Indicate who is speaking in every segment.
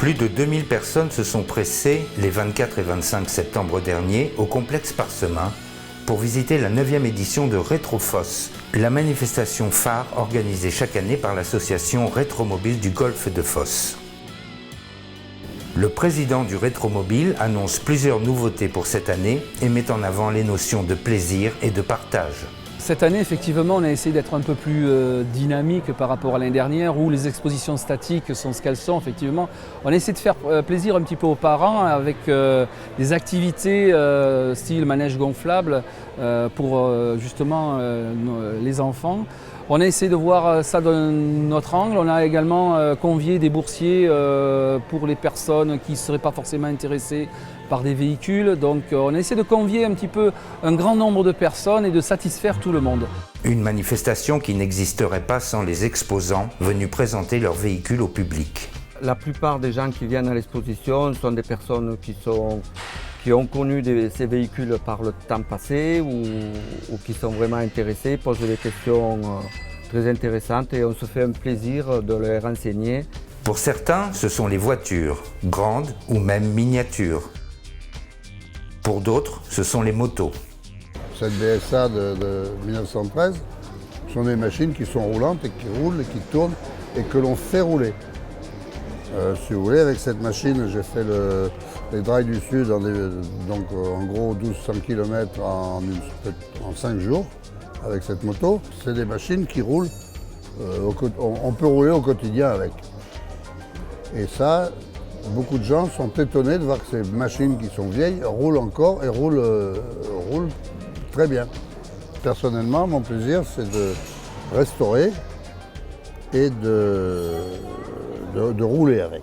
Speaker 1: Plus de 2000 personnes se sont pressées les 24 et 25 septembre dernier au complexe Parsemin pour visiter la 9e édition de Rétrofos, la manifestation phare organisée chaque année par l'association Rétromobile du Golfe de Fos. Le président du Rétromobile annonce plusieurs nouveautés pour cette année et met en avant les notions de plaisir et de partage.
Speaker 2: Cette année, effectivement, on a essayé d'être un peu plus dynamique par rapport à l'année dernière où les expositions statiques sont ce qu'elles sont, effectivement. On a essayé de faire plaisir un petit peu aux parents avec des activités style manège gonflable pour justement les enfants. On a essayé de voir ça d'un autre angle. On a également convié des boursiers pour les personnes qui ne seraient pas forcément intéressées par des véhicules. Donc on a essayé de convier un petit peu un grand nombre de personnes et de satisfaire tout le monde.
Speaker 1: Une manifestation qui n'existerait pas sans les exposants venus présenter leurs véhicules au public.
Speaker 3: La plupart des gens qui viennent à l'exposition sont des personnes qui ont connu ces véhicules par le temps passé ou qui sont vraiment intéressés, posent des questions très intéressantes et on se fait un plaisir de les renseigner.
Speaker 1: Pour certains, ce sont les voitures, grandes ou même miniatures. Pour d'autres, ce sont les motos.
Speaker 4: Cette BSA de 1913 sont des machines qui sont roulantes et qui roulent et qui tournent et que l'on fait rouler. Si vous voulez, avec cette machine, j'ai fait les Drives du Sud, donc en gros 1200 km en 5 jours avec cette moto. C'est des machines qui roulent, on peut rouler au quotidien avec. Et ça, beaucoup de gens sont étonnés de voir que ces machines qui sont vieilles roulent encore et roulent très bien. Personnellement, mon plaisir, c'est de restaurer et de rouler avec.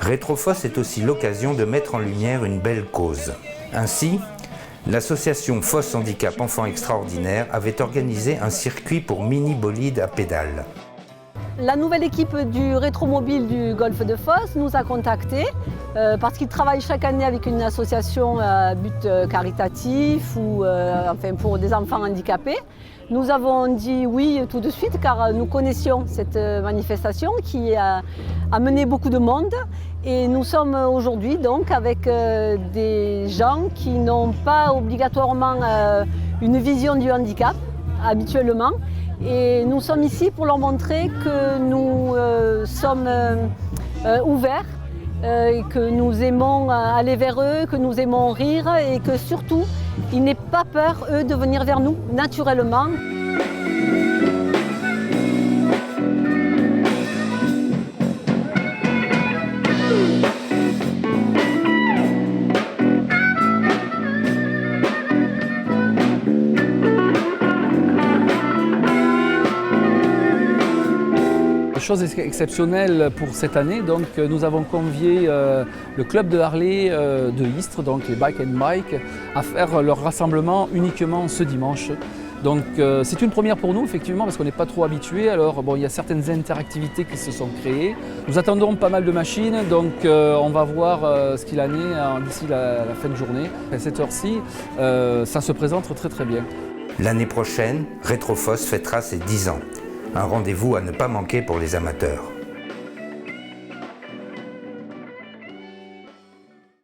Speaker 1: Rétrofos est aussi l'occasion de mettre en lumière une belle cause. Ainsi, l'association Fos Handicap Enfants Extraordinaires avait organisé un circuit pour mini-bolides à pédales.
Speaker 5: La nouvelle équipe du Rétromobile du Golfe de Fos nous a contactés parce qu'ils travaillent chaque année avec une association à but caritatif ou enfin pour des enfants handicapés. Nous avons dit oui tout de suite car nous connaissions cette manifestation qui a amené beaucoup de monde et nous sommes aujourd'hui donc avec des gens qui n'ont pas obligatoirement une vision du handicap habituellement. Et nous sommes ici pour leur montrer que nous sommes ouverts, que nous aimons aller vers eux, que nous aimons rire et que surtout, ils n'aient pas peur, eux, de venir vers nous naturellement.
Speaker 2: Chose exceptionnelle pour cette année, donc nous avons convié le club de Harley de Istres, donc les Bike and Bike, à faire leur rassemblement uniquement ce dimanche. Donc c'est une première pour nous effectivement parce qu'on n'est pas trop habitué. Alors bon, il y a certaines interactivités qui se sont créées. Nous attendons pas mal de machines, donc on va voir ce qu'il en est d'ici la fin de journée. À cette heure-ci, ça se présente très très bien.
Speaker 1: L'année prochaine, Rétrofos fêtera ses 10 ans. Un rendez-vous à ne pas manquer pour les amateurs.